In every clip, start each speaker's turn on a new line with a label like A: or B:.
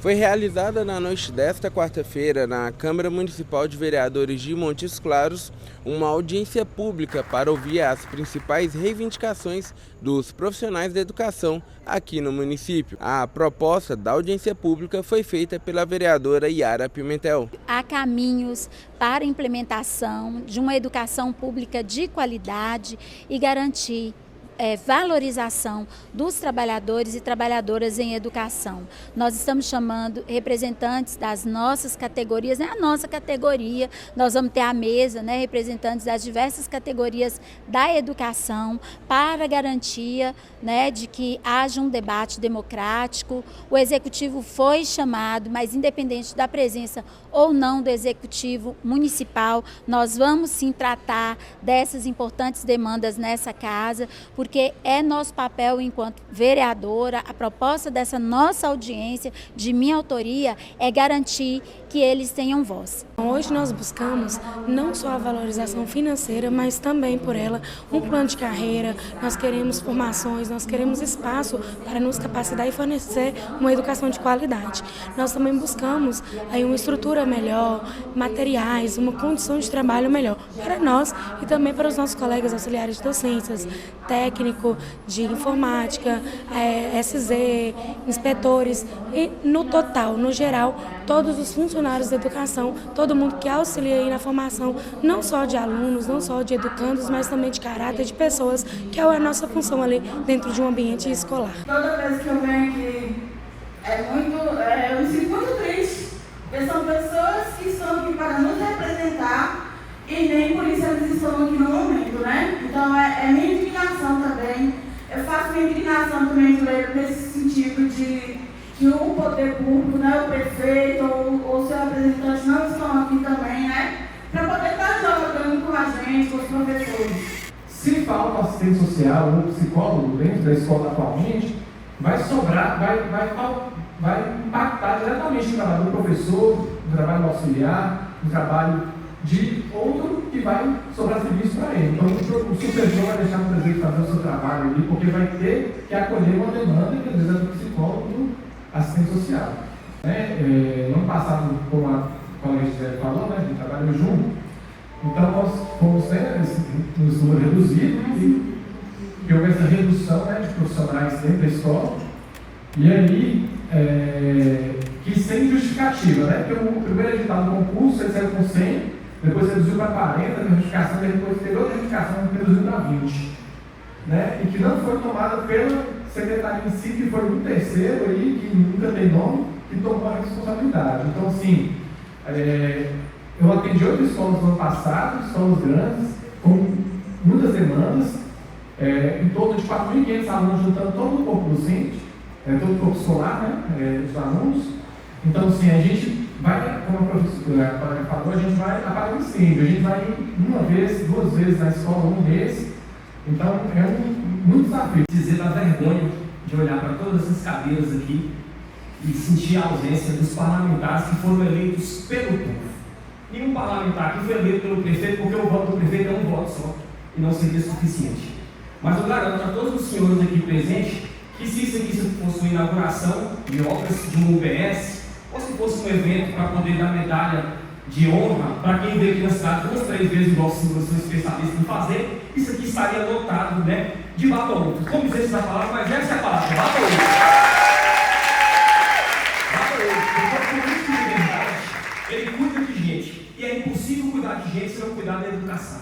A: Foi realizada na noite desta quarta-feira, na Câmara Municipal de Vereadores de Montes Claros, uma audiência pública para ouvir as principais reivindicações dos profissionais da educação aqui no município. A proposta da audiência pública foi feita pela vereadora Yara Pimentel.
B: Há caminhos para a implementação de uma educação pública de qualidade e garantir valorização dos trabalhadores e trabalhadoras em educação. Nós estamos chamando representantes das nossas categorias, a nossa categoria, nós vamos ter à mesa, representantes das diversas categorias da educação para garantia, de que haja um debate democrático. O executivo foi chamado, mas independente da presença ou não do executivo municipal, nós vamos sim tratar dessas importantes demandas nessa casa, porque é nosso papel enquanto vereadora. A proposta dessa nossa audiência, de minha autoria, é garantir que eles tenham voz.
C: Hoje nós buscamos não só a valorização financeira, mas também por ela um plano de carreira. Nós queremos formações, nós queremos espaço para nos capacitar e fornecer uma educação de qualidade. Nós também buscamos aí uma estrutura melhor, materiais, uma condição de trabalho melhor para nós e também para os nossos colegas auxiliares de docências, técnico de informática, SZ, inspetores e no total, no geral, todos os funcionários da educação, todo mundo que auxilia aí na formação, não só de alunos, não só de educandos, mas também de caráter, de pessoas, que é a nossa função ali dentro de um ambiente escolar.
D: Toda vez que eu venho aqui, eu me sinto muito triste, porque são pessoas que estão aqui para nos representar e nem por isso eles estão aqui no momento, Então é minha indignação também, eu faço minha indignação também nesse sentido de que o poder público, o prefeito ou o seu representante não estão aqui também, para poder estar dialogando com a gente, com os professores.
E: Se falta assistente social ou psicólogo dentro da escola atualmente, vai sobrar, vai impactar diretamente no trabalho do professor, no trabalho do auxiliar, no trabalho de outro que vai sobrar serviço para ele. Então o supervisor vai deixar o prefeito fazer o seu trabalho ali, porque vai ter que acolher uma demanda que às vezes é do psicólogo, do assistente social. No ano passado, como a colega Gisele falou, a gente trabalhou junto, então nós fomos nos números reduzidos e houve essa redução de profissionais dentro da escola, e aí, que sem justificativa, porque o primeiro edital do concurso ele saiu com 100, depois reduziu para 40, a notificação, depois teve outra notificação que reduziu para 20, e que não foi tomada pela secretaria em si, que foi um terceiro aí, que nunca tem nome, que tomou a responsabilidade. Então, assim, eu atendi 8 escolas no ano passado, escolas grandes, com muitas demandas, em torno de 4.500 alunos, juntando todo o corpo docente, todo o corpo escolar, os alunos. Então, assim, a gente vai, como a professora falou, a gente vai apagar o incêndio, a gente vai uma vez, 2 vezes na escola, um mês. Então, muito desafio.
F: Dizer da vergonha de olhar para todas essas cadeiras aqui e sentir a ausência dos parlamentares que foram eleitos pelo povo. Nenhum parlamentar que foi eleito pelo prefeito, porque o voto do prefeito é um voto só e não seria suficiente. Mas eu garanto a todos os senhores aqui presentes que se isso aqui fosse uma inauguração de obras de um UBS, ou se fosse um evento para poder dar medalha de honra para quem veio aqui na cidade 2, 3 vezes, igual eu sou especialista em fazer, isso aqui estaria lotado, de batom. Como dizer essa palavra, mas essa é a palavra, batom. Batom. Ele cuida de gente, e é impossível cuidar de gente se não cuidar da educação.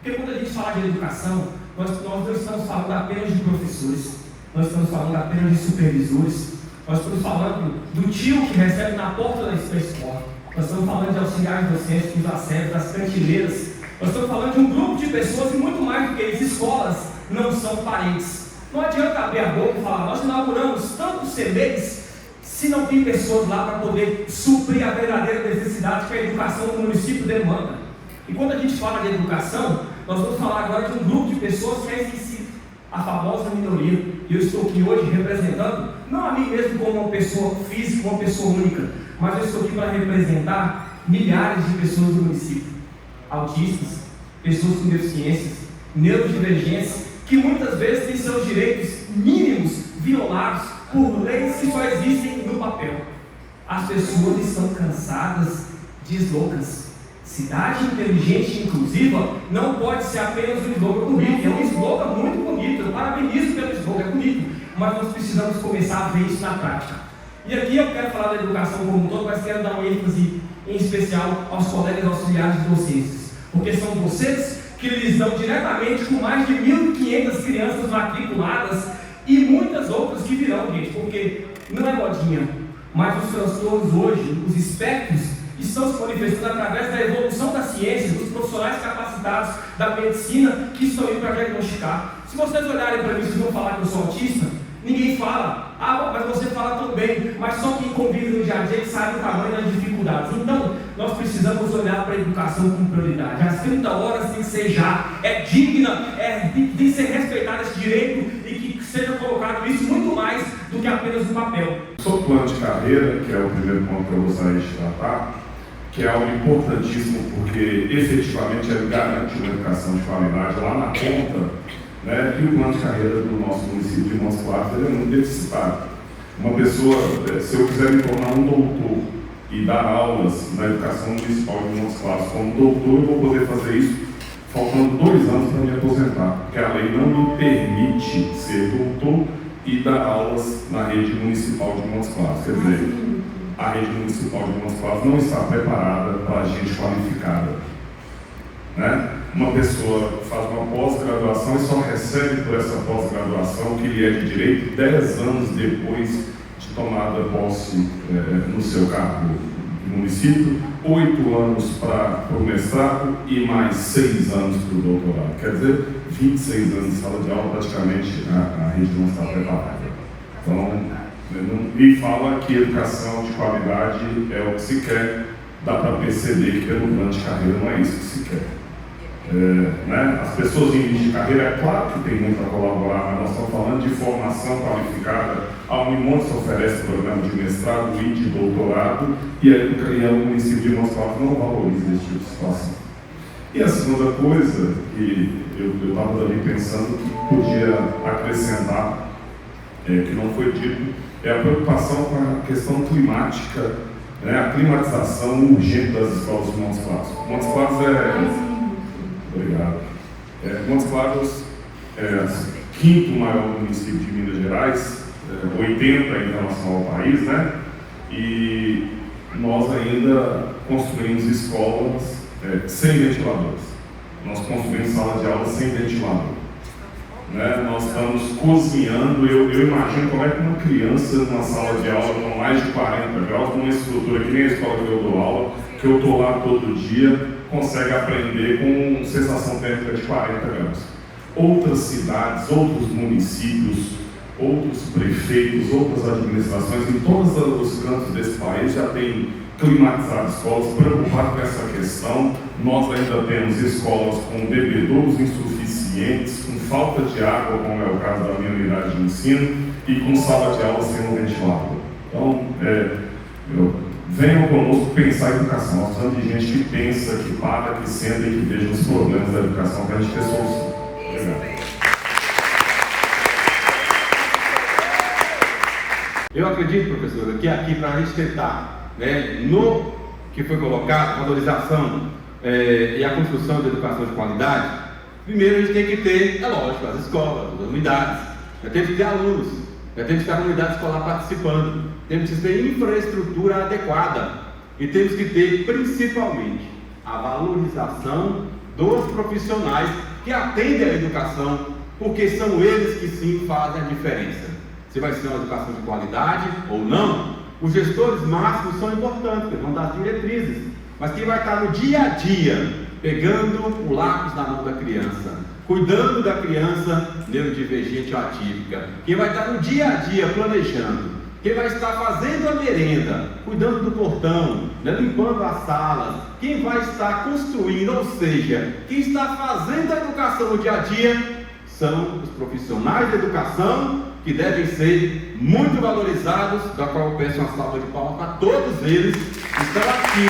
F: Porque quando a gente fala de educação, nós não estamos falando apenas de professores, nós estamos falando apenas de supervisores, nós estamos falando do tio que recebe na porta da escola. Nós estamos falando de auxiliares docentes, dos assédios, das cantileiras. Nós estamos falando de um grupo de pessoas e muito mais do que isso. Escolas não são parentes. Não adianta abrir a boca e falar, nós inauguramos tantos CDs se não tem pessoas lá para poder suprir a verdadeira necessidade que a educação do município demanda. E quando a gente fala de educação, nós vamos falar agora de um grupo de pessoas que é esquecido, a famosa minoria. E eu estou aqui hoje representando, não a mim mesmo como uma pessoa física, uma pessoa única, mas eu estou aqui para representar milhares de pessoas do município, autistas, pessoas com deficiências, neurodivergentes, que muitas vezes têm seus direitos mínimos violados por leis que só existem no papel. As pessoas estão cansadas de slogans. Cidade inteligente e inclusiva não pode ser apenas um slogan bonito. É um slogan muito bonito, eu parabenizo pelo slogan, é bonito, mas nós precisamos começar a ver isso na prática. E aqui eu quero falar da educação como um todo, mas quero dar um ênfase em especial aos colegas auxiliares de docências, porque são vocês que lidam diretamente com mais de 1.500 crianças matriculadas e muitas outras que virão, gente, porque não é modinha, mas os transtornos hoje, os espectros, estão se manifestando através da evolução da ciência, dos profissionais capacitados da medicina que estão indo para diagnosticar. Se vocês olharem para mim e vão falar que eu sou autista, ninguém fala. Ah, mas você fala tão bem, mas só quem convive no dia a dia sabe o tamanho das dificuldades. Então, nós precisamos olhar para a educação com prioridade. As 30 horas tem que ser já, é digna, tem que ser respeitado esse direito e que seja colocado isso muito mais do que apenas no papel.
G: Sobre o plano de carreira, que é o primeiro ponto que eu gostaria de tratar, que é algo importantíssimo porque efetivamente ele garante uma educação de qualidade lá na ponta, né? E o plano de carreira do nosso município de Montes Claros é muito deficitário. Uma pessoa, se eu quiser me tornar um doutor e dar aulas na educação municipal de Montes Claros como doutor, eu vou poder fazer isso faltando 2 anos para me aposentar, porque a lei não me permite ser doutor e dar aulas na rede municipal de Montes Claros. Quer dizer, a rede municipal de Montes Claros não está preparada para gente qualificada, né? Uma pessoa faz uma pós-graduação e só recebe por essa pós-graduação que lhe é de direito 10 anos depois de tomada posse no seu cargo no município, 8 anos para o mestrado e mais 6 anos para o doutorado. Quer dizer, 26 anos de sala de aula, praticamente a rede não está preparada. Então, me fala que educação de qualidade é o que se quer, dá para perceber que pelo plano de carreira não é isso que se quer. Né? As pessoas em início de carreira, é claro que tem muito a colaborar, mas nós estamos falando de formação qualificada. A Unimontes oferece programa de mestrado e de doutorado, e aí o município de Montes Claros não valoriza esse tipo de situação. E a segunda coisa que eu estava ali pensando que podia acrescentar, que não foi dito, é a preocupação com a questão climática, né? A climatização urgente das escolas de Montes Claros. Montes Claros Obrigado. Montes Claros é o 5º maior município de Minas Gerais, 80 em relação ao país, né? E nós ainda construímos escolas sem ventiladores. Nós construímos sala de aula sem ventilador. Né? Nós estamos cozinhando, eu imagino como é que uma criança numa sala de aula com mais de 40 graus, numa estrutura que nem a escola que eu dou aula, que eu estou lá todo dia, consegue aprender com sensação térmica de 40 graus. Outras cidades, outros municípios, outros prefeitos, outras administrações, em todos os cantos desse país já têm climatizado escolas, preocupados com essa questão. Nós ainda temos escolas com bebedouros insuficientes, com falta de água, como é o caso da minha unidade de ensino, e com sala de aula sem ventilado. Então, venham conosco pensar em educação. Nós precisamos de gente que pensa, que para, que senta e que veja os problemas da educação para a gente ter solução. Obrigado.
H: Eu acredito, professora, que aqui para a gente tentar, né, no que foi colocado, valorização e a construção de educação de qualidade, primeiro a gente tem que ter, é lógico, as escolas, as unidades, temos que ter alunos, temos que ter a comunidade escolar participando, temos que ter infraestrutura adequada e temos que ter principalmente a valorização dos profissionais que atendem à educação, porque são eles que sim fazem a diferença. Se vai ser uma educação de qualidade ou não, os gestores máximos são importantes, eles vão dar diretrizes, mas quem vai estar no dia a dia, pegando o lápis na mão da criança, cuidando da criança neurodivergente ou atípica, quem vai estar no dia a dia planejando, quem vai estar fazendo a merenda, cuidando do portão, limpando as salas, quem vai estar construindo, ou seja, quem está fazendo a educação no dia a dia, são os profissionais da educação, que devem ser muito valorizados, da qual eu peço uma salva de palmas para todos eles que estão aqui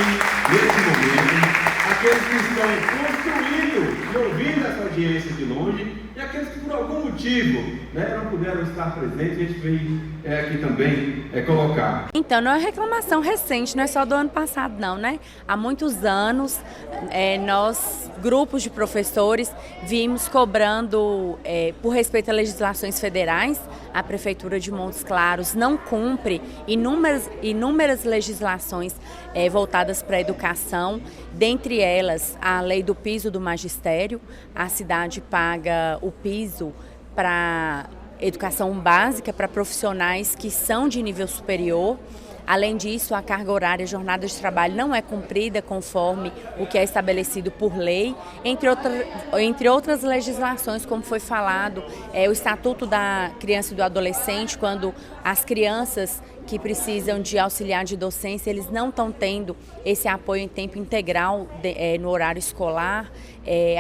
H: nesse momento, aqueles que estão construindo e ouvindo essa audiência de longe, e aqueles aqueles que por algum motivo, né, não puderam estar presentes, a gente veio aqui também colocar.
I: Então, não é reclamação recente, não é só do ano passado não, né? Há muitos anos, nós, grupos de professores, vimos cobrando, por respeito a legislações federais, a Prefeitura de Montes Claros não cumpre inúmeras legislações voltadas para a educação, dentre elas a lei do piso do magistério. A cidade paga o piso para educação básica para profissionais que são de nível superior. Além disso, a carga horária, a jornada de trabalho não é cumprida conforme o que é estabelecido por lei, entre outras legislações, como foi falado, o Estatuto da Criança e do Adolescente, quando as crianças que precisam de auxiliar de docência, eles não estão tendo esse apoio em tempo integral no horário escolar,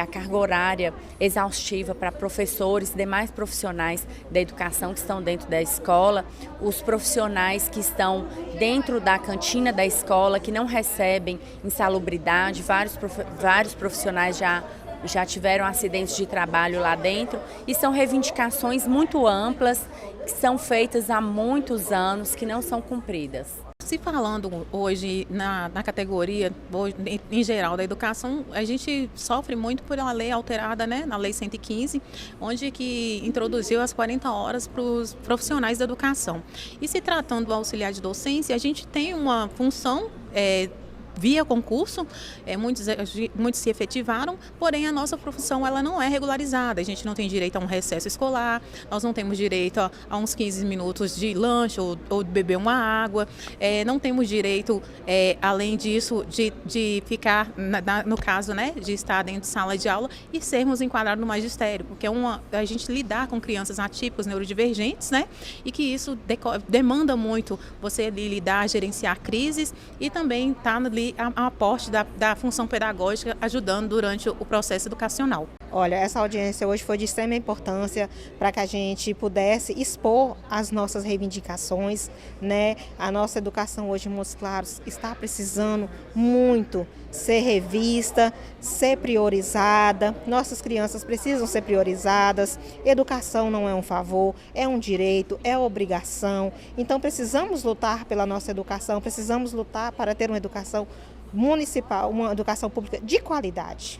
I: a carga horária exaustiva para professores e demais profissionais da educação que estão dentro da escola, os profissionais que estão dentro da cantina da escola, que não recebem insalubridade, vários profissionais já tiveram acidentes de trabalho lá dentro, e são reivindicações muito amplas, que são feitas há muitos anos, que não são cumpridas.
J: Se falando hoje na categoria, hoje, em geral, da educação, a gente sofre muito por uma lei alterada, né, na Lei 115, onde que introduziu as 40 horas para os profissionais da educação. E se tratando do auxiliar de docência, a gente tem uma função via concurso, muitos se efetivaram, porém a nossa profissão ela não é regularizada, a gente não tem direito a um recesso escolar, nós não temos direito a uns 15 minutos de lanche ou de beber uma água, não temos direito, além disso, de ficar, no caso, né, de estar dentro de sala de aula e sermos enquadrados no magistério, porque a gente lidar com crianças atípicas, neurodivergentes, né, e que isso demanda muito você lidar, gerenciar crises e também estar ali a aporte da função pedagógica ajudando durante o processo educacional.
K: Olha, essa audiência hoje foi de extrema importância para que a gente pudesse expor as nossas reivindicações, né? A nossa educação hoje em Montes Claros está precisando muito ser revista, ser priorizada. Nossas crianças precisam ser priorizadas. Educação não é um favor, é um direito, é obrigação. Então precisamos lutar pela nossa educação, precisamos lutar para ter uma educação municipal, uma educação pública de qualidade.